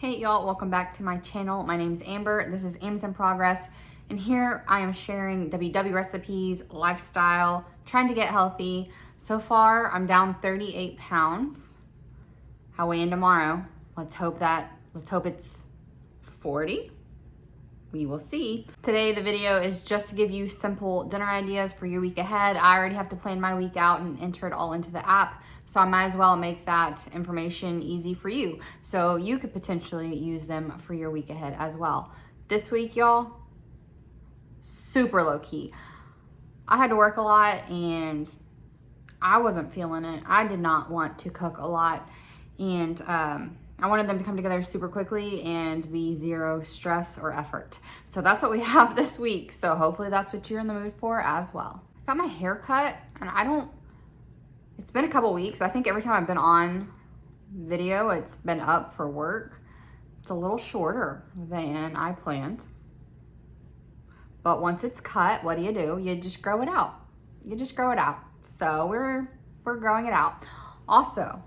Hey y'all, welcome back to my channel. My name is Amber. This is Am's in Progress, and here I am sharing WW recipes, lifestyle, trying to get healthy. So far, I'm down 38 pounds. I'll weigh in tomorrow. Let's hope it's 40. We will see. Today, the video is just to give you simple dinner ideas for your week ahead. I already have to plan my week out and enter it all into the app, so I might as well make that information easy for you. So you could potentially use them for your week ahead as well. This week, y'all, super low key. I had to work a lot and I wasn't feeling it. I did not want to cook a lot, and I wanted them to come together super quickly and be zero stress or effort. So that's what we have this week. So hopefully that's what you're in the mood for as well. I got my hair cut, and it's been a couple weeks, but I think every time I've been on video, it's been up for work. It's a little shorter than I planned. But once it's cut, what do? You just grow it out. You just grow it out. So we're growing it out. Also,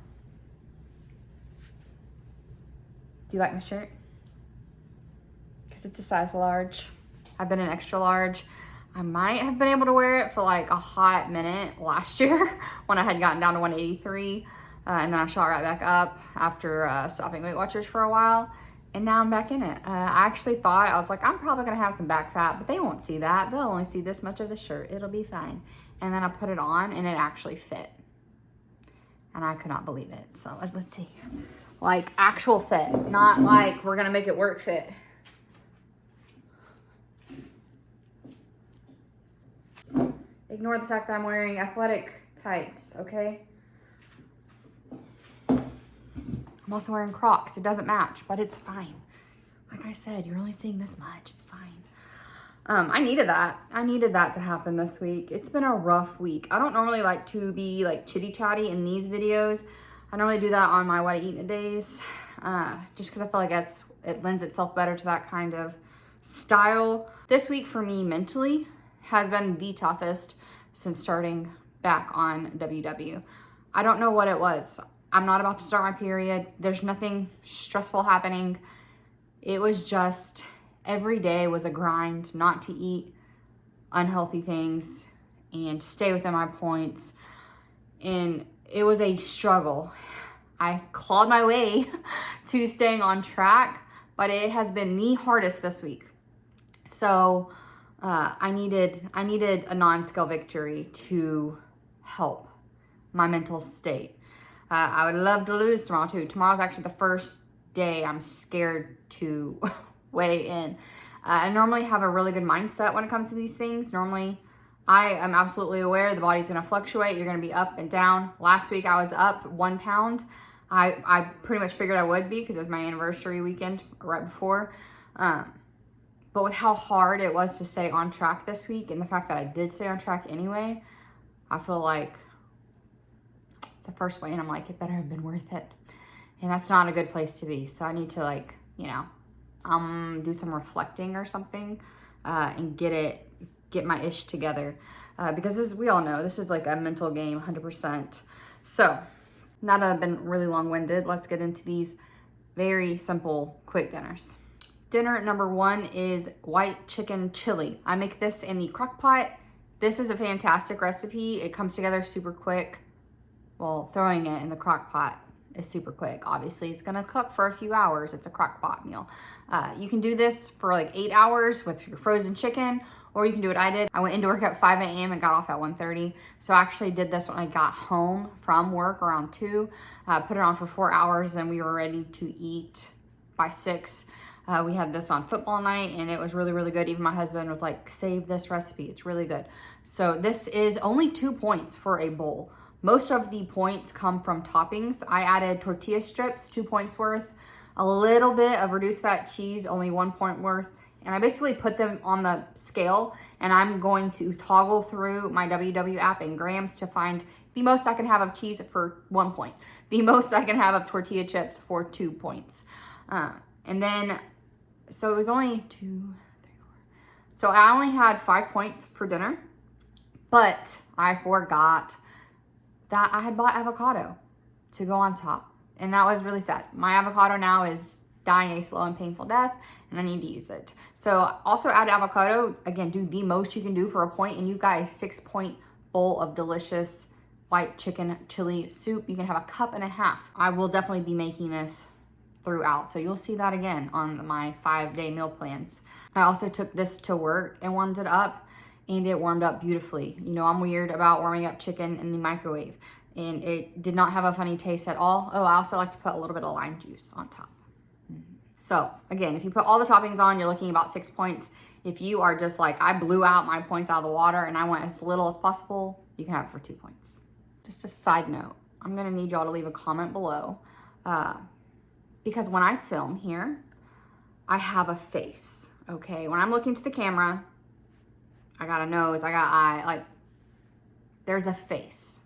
do you like my shirt? Because it's a size large. I've been an extra large. I might have been able to wear it for like a hot minute last year when I had gotten down to 183. And then I shot right back up after stopping Weight Watchers for a while. And now I'm back in it. I actually thought, I was like, I'm probably gonna have some back fat, but they won't see that. They'll only see this much of the shirt. It'll be fine. And then I put it on and it actually fit. And I could not believe it. So let's see. Like actual fit, not like we're gonna make it work fit. Ignore the fact that I'm wearing athletic tights, okay? I'm also wearing Crocs. It doesn't match, but it's fine. Like I said, you're only seeing this much. It's fine. I needed that. I needed that to happen this week. It's been a rough week. I don't normally like to be like chitty chatty in these videos. I normally do that on my what I eat in a days, just because I feel like it lends itself better to that kind of style. This week for me mentally has been the toughest since starting back on WW. I don't know what it was. I'm not about to start my period. There's nothing stressful happening. It was just every day was a grind not to eat unhealthy things and stay within my points. And it was a struggle. I clawed my way to staying on track, but it has been the hardest this week. So I needed a non-scale victory to help my mental state. I would love to lose tomorrow too. Tomorrow's actually the first day I'm scared to weigh in. I normally have a really good mindset when it comes to these things. Normally, I am absolutely aware the body's gonna fluctuate. You're gonna be up and down. Last week I was up 1 pound. I pretty much figured I would be because it was my anniversary weekend right before. But with how hard it was to stay on track this week and the fact that I did stay on track anyway, I feel like it's the first weigh and I'm like, it better have been worth it. And that's not a good place to be. So I need to like, do some reflecting or something and get my ish together. Because as we all know, this is like a mental game, 100%. So now that I've been really long-winded, let's get into these very simple, quick dinners. Dinner number 1 is white chicken chili. I make this in the Crockpot. This is a fantastic recipe. It comes together super quick. Well, throwing it in the Crockpot is super quick. Obviously, it's gonna cook for a few hours. It's a Crockpot meal. You can do this for like 8 hours with your frozen chicken, or you can do what I did. I went into work at 5 a.m. and got off at 1:30. So I actually did this when I got home from work around 2. Put it on for 4 hours and we were ready to eat by 6. We had this on football night and it was really, really good. Even my husband was like, save this recipe. It's really good. So this is only 2 points for a bowl. Most of the points come from toppings. I added tortilla strips, 2 points worth, a little bit of reduced fat cheese, only 1 point worth. And I basically put them on the scale and I'm going to toggle through my WW app in grams to find the most I can have of cheese for 1 point, the most I can have of tortilla chips for 2 points. And then, so it was only 2, 3, 4. So I only had 5 points for dinner, but I forgot that I had bought avocado to go on top. And that was really sad. My avocado now is dying a slow and painful death, and I need to use it. So also add avocado. Again, do the most you can do for a point, and you got a 6-point bowl of delicious white chicken chili soup. You can have a cup and a half. I will definitely be making this throughout, so you'll see that again on my 5-day meal plans. I also took this to work and warmed it up, and it warmed up beautifully. You know, I'm weird about warming up chicken in the microwave, and it did not have a funny taste at all. Oh, I also like to put a little bit of lime juice on top. So again, if you put all the toppings on, you're looking about 6 points. If you are just like, I blew out my points out of the water and I want as little as possible, you can have it for 2 points. Just a side note, I'm gonna need y'all to leave a comment below because when I film here, I have a face, okay? When I'm looking to the camera, I got a nose, I got eye, like there's a face.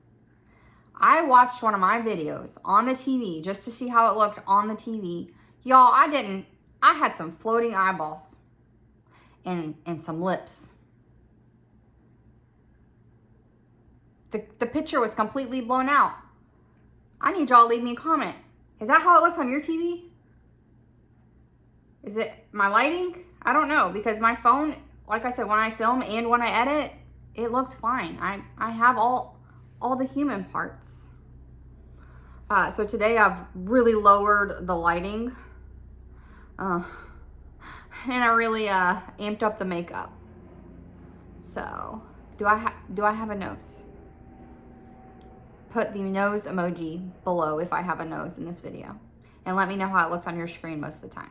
I watched one of my videos on the TV just to see how it looked on the TV. Y'all, I had some floating eyeballs and some lips. The picture was completely blown out. I need y'all to leave me a comment. Is that how it looks on your TV? Is it my lighting? I don't know, because my phone, like I said, when I film and when I edit, it looks fine. I have all the human parts. So today I've really lowered the lighting. And I really amped up the makeup. So, do I have a nose? Put the nose emoji below if I have a nose in this video. And let me know how it looks on your screen most of the time.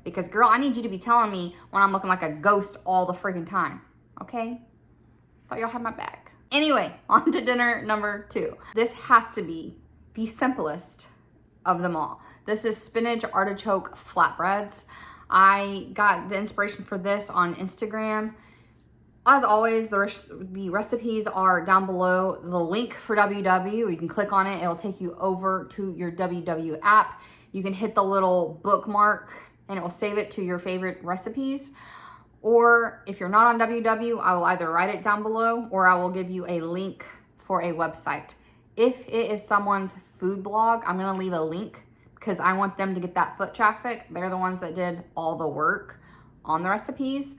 Because girl, I need you to be telling me when I'm looking like a ghost all the freaking time. Okay? Thought y'all had my back. Anyway, on to dinner number 2. This has to be the simplest of them all. This is Spinach Artichoke Flatbreads. I got the inspiration for this on Instagram. As always, the recipes are down below. The link for WW, you can click on it. It'll take you over to your WW app. You can hit the little bookmark and it will save it to your favorite recipes. Or if you're not on WW, I will either write it down below or I will give you a link for a website. If it is someone's food blog, I'm gonna leave a link because I want them to get that foot traffic. They're the ones that did all the work on the recipes.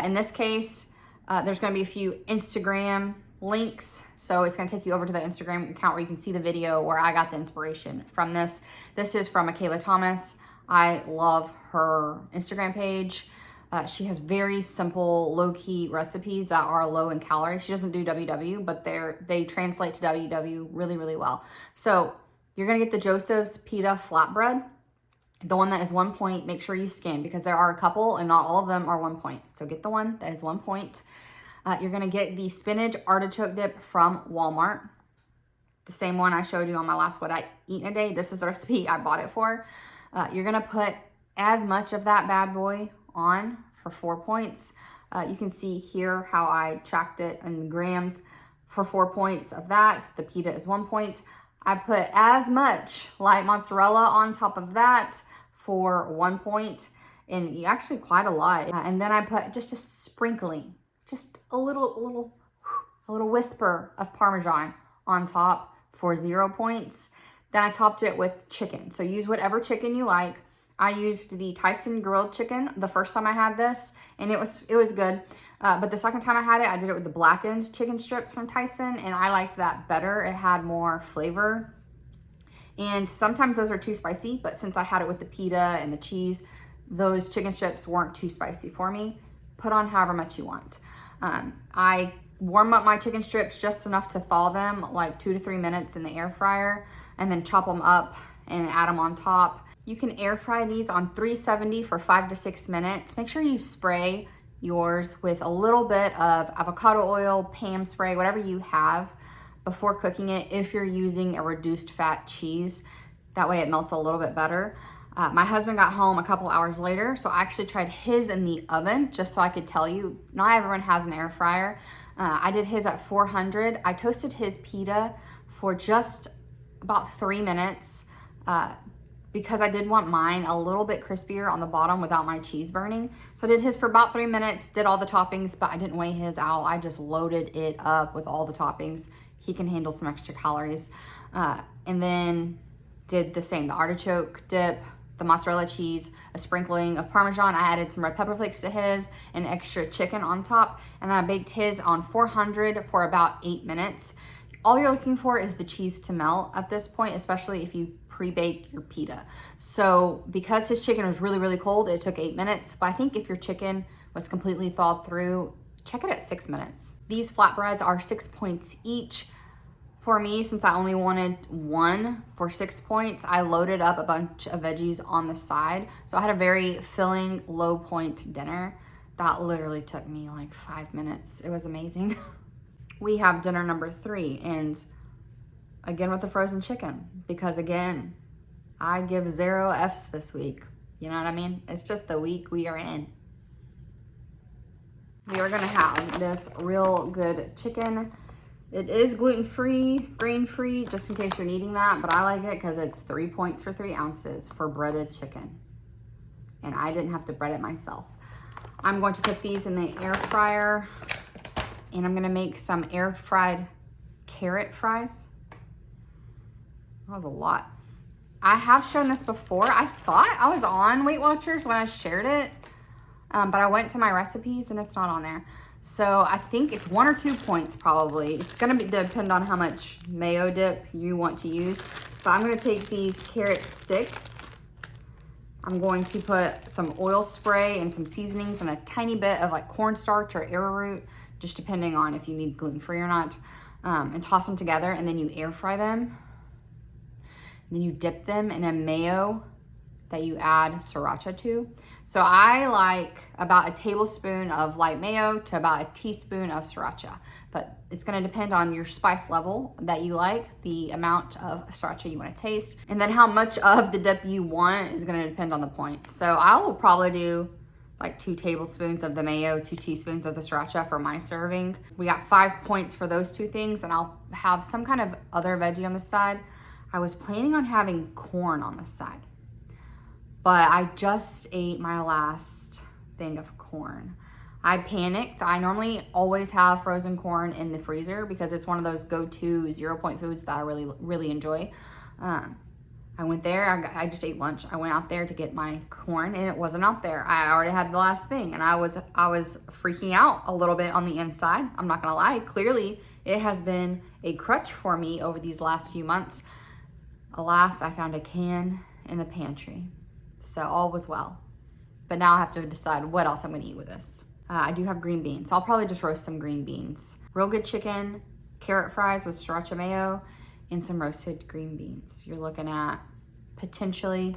In this case, there's gonna be a few Instagram links. So it's gonna take you over to the Instagram account where you can see the video where I got the inspiration from this. This is from Michaela Thomas. I love her Instagram page. She has very simple, low-key recipes that are low in calories. She doesn't do WW, but they translate to WW really, really well. So you're gonna get the Joseph's Pita Flatbread, the one that is 1 point. Make sure you scan because there are a couple and not all of them are 1 point. So get the one that is 1 point. You're gonna get the spinach artichoke dip from Walmart. The same one I showed you on my last What I Eat in a Day. This is the recipe I bought it for. You're gonna put as much of that bad boy on for 4 points. You can see here how I tracked it in grams for 4 points of that. The pita is 1 point. I put as much light mozzarella on top of that for 1 point, and actually quite a lot. And then I put just a sprinkling, just a little whisper of Parmesan on top for 0 points. Then I topped it with chicken. So use whatever chicken you like. I used the Tyson grilled chicken the first time I had this, and it was good. But the second time I had it, I did it with the Blackened chicken strips from Tyson, and I liked that better. It had more flavor. And sometimes those are too spicy, but since I had it with the pita and the cheese, those chicken strips weren't too spicy for me. Put on however much you want. I warm up my chicken strips just enough to thaw them, like 2 to 3 minutes in the air fryer, and then chop them up and add them on top. You can air fry these on 370 for 5 to 6 minutes. Make sure you spray yours with a little bit of avocado oil, Pam spray, whatever you have before cooking it if you're using a reduced fat cheese. That way it melts a little bit better. My husband got home a couple hours later, so I actually tried his in the oven just so I could tell you. Not everyone has an air fryer. I did his at 400. I toasted his pita for just about 3 minutes. Because I did want mine a little bit crispier on the bottom without my cheese burning. So I did his for about 3 minutes, did all the toppings, but I didn't weigh his out. I just loaded it up with all the toppings. He can handle some extra calories. And then did the same, the artichoke dip, the mozzarella cheese, a sprinkling of Parmesan. I added some red pepper flakes to his, and extra chicken on top. And then I baked his on 400 for about 8 minutes. All you're looking for is the cheese to melt at this point, especially if you pre-bake your pita. So because his chicken was really, really cold, it took 8 minutes. But I think if your chicken was completely thawed through, check it at 6 minutes. These flatbreads are 6 points each. For me, since I only wanted one for 6 points, I loaded up a bunch of veggies on the side. So I had a very filling, low point dinner. That literally took me like 5 minutes. It was amazing. We have dinner number 3, and again with the frozen chicken, because again, I give 0 Fs this week. You know what I mean? It's just the week we are in. We are gonna have this real good chicken. It is gluten-free, grain-free, just in case you're needing that, but I like it because it's 3 points for 3 ounces for breaded chicken. And I didn't have to bread it myself. I'm going to put these in the air fryer, and I'm gonna make some air fried carrot fries. That was a lot. I have shown this before. I thought I was on Weight Watchers when I shared it, but I went to my recipes and it's not on there. So I think it's 1 or 2 points probably. It's gonna depend on how much mayo dip you want to use. But I'm gonna take these carrot sticks. I'm going to put some oil spray and some seasonings and a tiny bit of like cornstarch or arrowroot, just depending on if you need gluten-free or not, and toss them together, and then you air fry them. And then you dip them in a mayo that you add sriracha to. So I like about a tablespoon of light mayo to about a teaspoon of sriracha, but it's gonna depend on your spice level that you like, the amount of sriracha you wanna taste, and then how much of the dip you want is gonna depend on the points. So I will probably do like 2 tablespoons of the mayo, 2 teaspoons of the sriracha for my serving. We got 5 points for those 2 things, and I'll have some kind of other veggie on the side. I was planning on having corn on the side, but I just ate my last thing of corn. I panicked. I normally always have frozen corn in the freezer because it's one of those go-to 0 point foods that I really, really enjoy. I went there, I just ate lunch. I went out there to get my corn and it wasn't out there. I already had the last thing, and I was freaking out a little bit on the inside. I'm not gonna lie. Clearly, it has been a crutch for me over these last few months. Alas, I found a can in the pantry. So all was well. But now I have to decide what else I'm gonna eat with this. I do have green beans. So I'll probably just roast some green beans. Real good chicken, carrot fries with sriracha mayo, and some roasted green beans. You're looking at potentially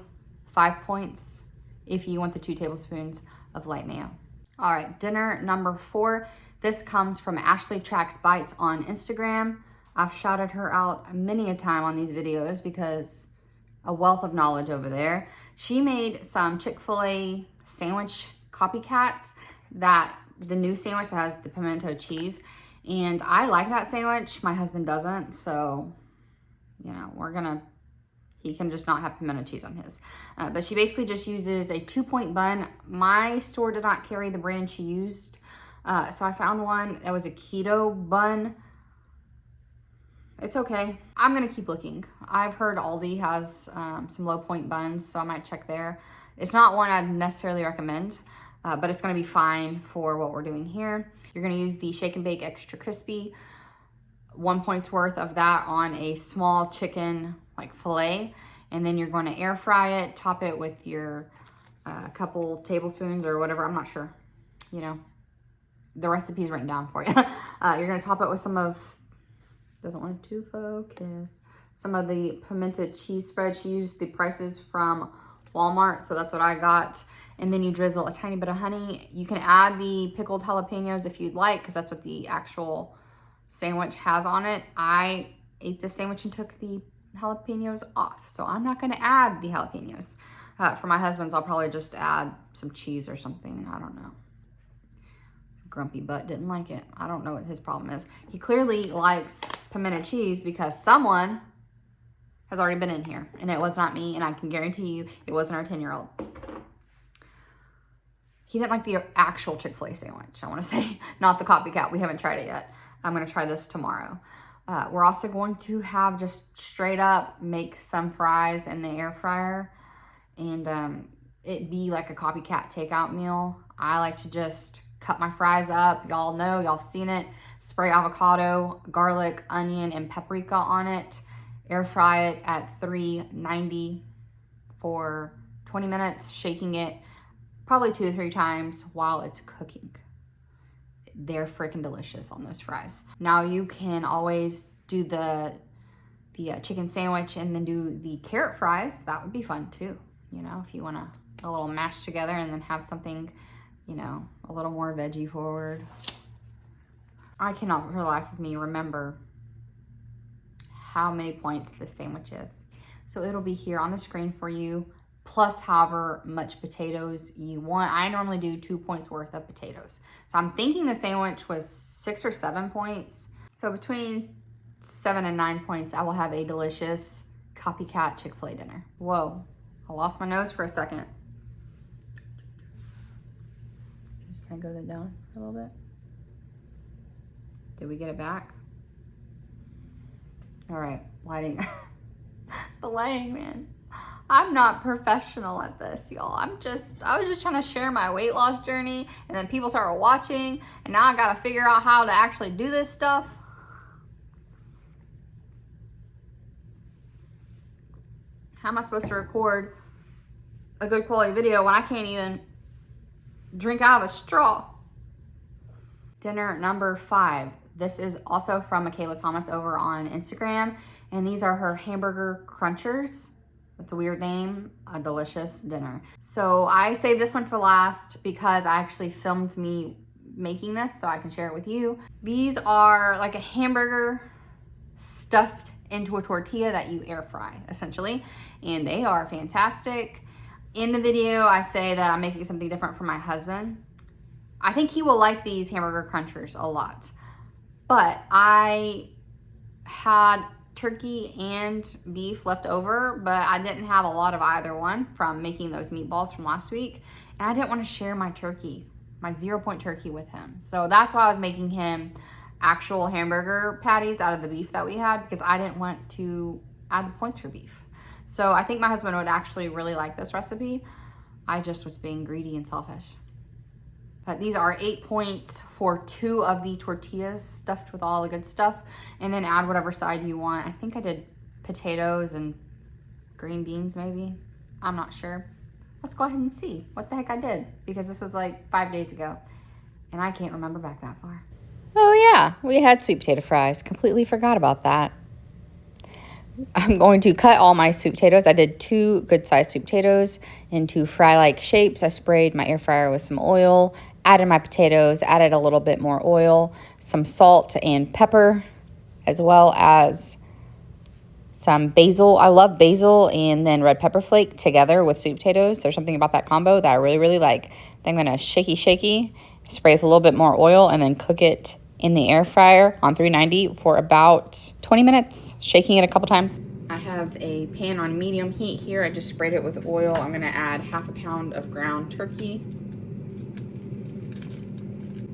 5 points if you want the 2 tablespoons of light mayo. All right, dinner number 4. This comes from Ashley Tracks Bites on Instagram. I've shouted her out many a time on these videos because a wealth of knowledge over there. She made some Chick-fil-A sandwich copycats, that the new sandwich that has the pimento cheese. And I like that sandwich. My husband doesn't, so you know, he can just not have pimento cheese on his. But she basically just uses a 2-point bun. My store did not carry the brand she used. So I found one that was a keto bun. It's okay. I'm gonna keep looking. I've heard Aldi has some low point buns, so I might check there. It's not one I'd necessarily recommend, but it's gonna be fine for what we're doing here. You're gonna use the Shake and Bake Extra Crispy, 1 point's worth of that on a small chicken like fillet, and then you're going to air fry it, top it with your couple tablespoons or whatever, I'm not sure, you know, the recipe's written down for you. You're going to top it with some of, doesn't want to focus, some of the pimento cheese spread. She used the prices from Walmart, so that's what I got. And then you drizzle a tiny bit of honey. You can add the pickled jalapenos if you'd like, because that's what the actual sandwich has on it. I ate the sandwich and took the jalapenos off, so I'm not going to add the jalapenos. For my husband's, I'll probably just add some cheese or something. I don't know. Grumpy butt didn't like it. I don't know what his problem is. He clearly likes pimento cheese because someone has already been in here, and it was not me, and I can guarantee you it wasn't our 10-year-old. He didn't like the actual Chick-fil-A sandwich, I want to say, not the copycat. We haven't tried it yet. I'm going to try this tomorrow. We're also going to have just straight up make some fries in the air fryer. and it be like a copycat takeout meal. I like to just cut my fries up. Y'all know, y'all have seen it. Spray avocado, garlic, onion, and paprika on it. Air fry it at 390 for 20 minutes, shaking it probably 2 to 3 times while it's cooking. They're freaking delicious on those fries. Now you can always do the chicken sandwich and then do the carrot fries. That would be fun too. You know, if you want to a little mash together and then have something, you know, a little more veggie forward. I cannot for the life of me remember how many points this sandwich is. So it'll be here on the screen for you, plus however much potatoes you want. I normally do 2 points worth of potatoes. So I'm thinking the sandwich was 6 or 7 points. So between 7 and 9 points, I will have a delicious copycat Chick-fil-A dinner. Whoa, I lost my nose for a second. Just kind of go that down a little bit. Did we get it back? All right, lighting. The lighting, man. I'm not professional at this, y'all. I was just trying to share my weight loss journey, and then people started watching, and now I gotta figure out how to actually do this stuff. How am I supposed to record a good quality video when I can't even drink out of a straw? Dinner number 5. This is also from Michaela Thomas over on Instagram, and these are her Hamburger Crunchers. That's a weird name, a delicious dinner. So I saved this one for last because I actually filmed me making this so I can share it with you. These are like a hamburger stuffed into a tortilla that you air fry, essentially, and they are fantastic. In the video, I say that I'm making something different for my husband. I think he will like these Hamburger Crunchers a lot, but I had turkey and beef left over, but I didn't have a lot of either one from making those meatballs from last week, and I didn't want to share my turkey, my 0-point turkey with him. So that's why I was making him actual hamburger patties out of the beef that we had, because I didn't want to add the points for beef. So I think my husband would actually really like this recipe. I just was being greedy and selfish. But these are 8 points for 2 of the tortillas stuffed with all the good stuff, and then add whatever side you want. I think I did potatoes and green beans maybe. I'm not sure. Let's go ahead and see what the heck I did, because this was like 5 days ago and I can't remember back that far. Oh yeah, we had sweet potato fries. Completely forgot about that. I'm going to cut all my sweet potatoes. I did 2 good-sized sweet potatoes into fry-like shapes. I sprayed my air fryer with some oil, added my potatoes, added a little bit more oil, some salt and pepper, as well as some basil. I love basil and then red pepper flake together with sweet potatoes. There's something about that combo that I really, really like. Then I'm going to shaky, spray with a little bit more oil, and then cook it in the air fryer on 390 for about 20 minutes, shaking it a couple times. I have a pan on medium heat here. I just sprayed it with oil. I'm gonna add ½ pound of ground turkey.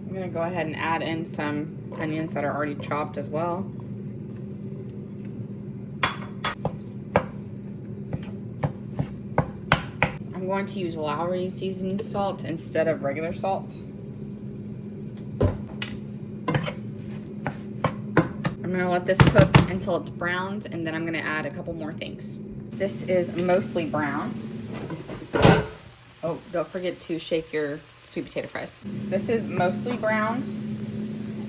I'm gonna go ahead and add in some onions that are already chopped as well. I'm going to use Lowry seasoning salt instead of regular salt. I'm gonna let this cook until it's browned, and then I'm gonna add a couple more things. This is mostly browned. Oh, don't forget to shake your sweet potato fries. This is mostly browned,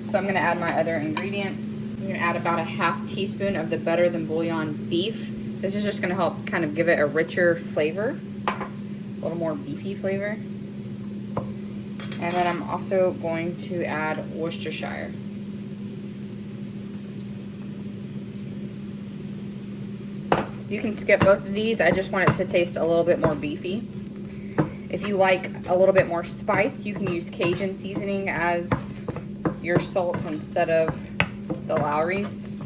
so I'm gonna add my other ingredients. I'm gonna add about a ½ teaspoon of the Better Than Bouillon beef. This is just gonna help kind of give it a richer flavor, a little more beefy flavor. And then I'm also going to add Worcestershire. You can skip both of these. I just want it to taste a little bit more beefy. If you like a little bit more spice, you can use Cajun seasoning as your salt instead of the Lowry's.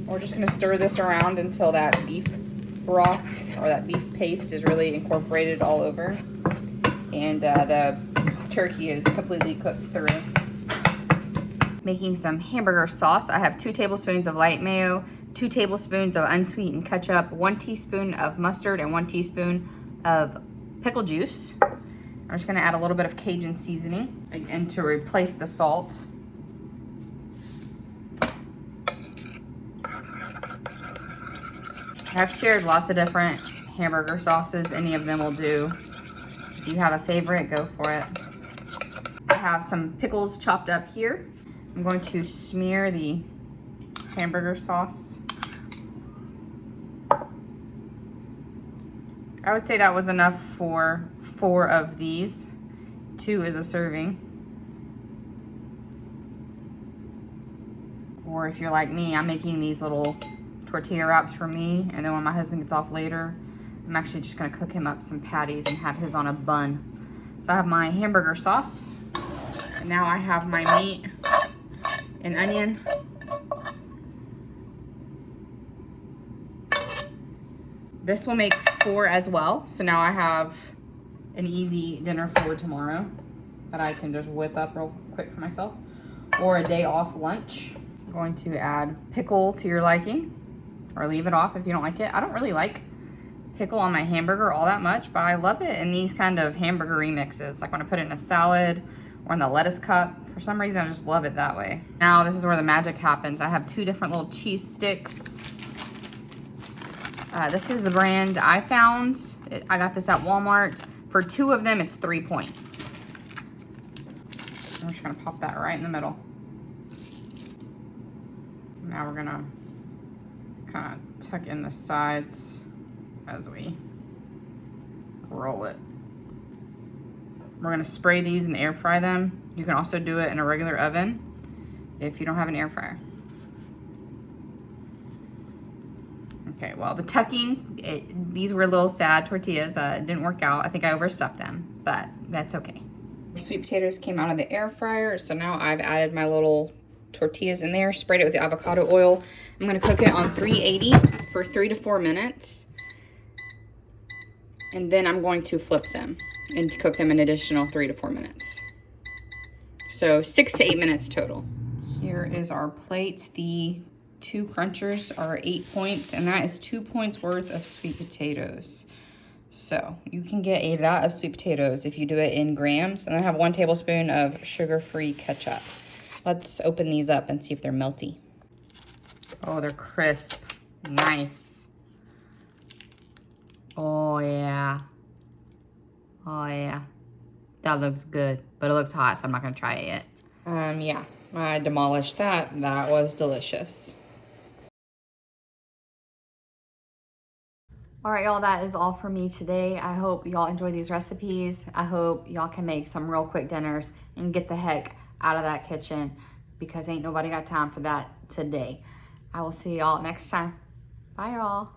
We're just gonna stir this around until that beef broth or that beef paste is really incorporated all over, and the turkey is completely cooked through. Making some hamburger sauce. I have 2 tablespoons of light mayo, 2 tablespoons of unsweetened ketchup, 1 teaspoon of mustard, and 1 teaspoon of pickle juice. I'm just gonna add a little bit of Cajun seasoning and to replace the salt. I've shared lots of different hamburger sauces. Any of them will do. If you have a favorite, go for it. I have some pickles chopped up here. I'm going to smear the hamburger sauce. I would say that was enough for 4 of these. 2 is a serving. Or if you're like me, I'm making these little tortilla wraps for me, and then when my husband gets off later, I'm actually just gonna cook him up some patties and have his on a bun. So I have my hamburger sauce, and now I have my meat and onion. This will make 4 as well, so now I have an easy dinner for tomorrow that I can just whip up real quick for myself, or a day off lunch. I'm going to add pickle to your liking, or leave it off if you don't like it. I don't really like pickle on my hamburger all that much, but I love it in these kind of hamburger remixes, like when I put it in a salad or in the lettuce cup. For some reason, I just love it that way. Now, this is where the magic happens. I have 2 different little cheese sticks. This is the brand I found. I got this at Walmart. For 2 of them, it's 3 points. I'm just gonna pop that right in the middle. Now we're gonna kind of tuck in the sides as we roll it. We're gonna spray these and air fry them. You can also do it in a regular oven if you don't have an air fryer. Okay, well, the tucking, these were little sad tortillas. It didn't work out. I think I overstuffed them, but that's okay. Sweet potatoes came out of the air fryer, so now I've added my little tortillas in there, sprayed it with the avocado oil. I'm gonna cook it on 380 for 3 to 4 minutes. And then I'm going to flip them and cook them an additional 3 to 4 minutes. So 6 to 8 minutes total. Here is our plate. The 2 crunchers are 8 points, and that is 2 points worth of sweet potatoes. So you can get a lot of sweet potatoes if you do it in grams. And I have 1 tablespoon of sugar-free ketchup. Let's open these up and see if they're melty. Oh, they're crisp. Nice. Oh, yeah. Oh, yeah. That looks good, but it looks hot, so I'm not gonna try it yet. Yeah, I demolished that. That was delicious. All right, y'all, that is all for me today. I hope y'all enjoy these recipes. I hope y'all can make some real quick dinners and get the heck out of that kitchen, because ain't nobody got time for that today. I will see y'all next time. Bye, y'all.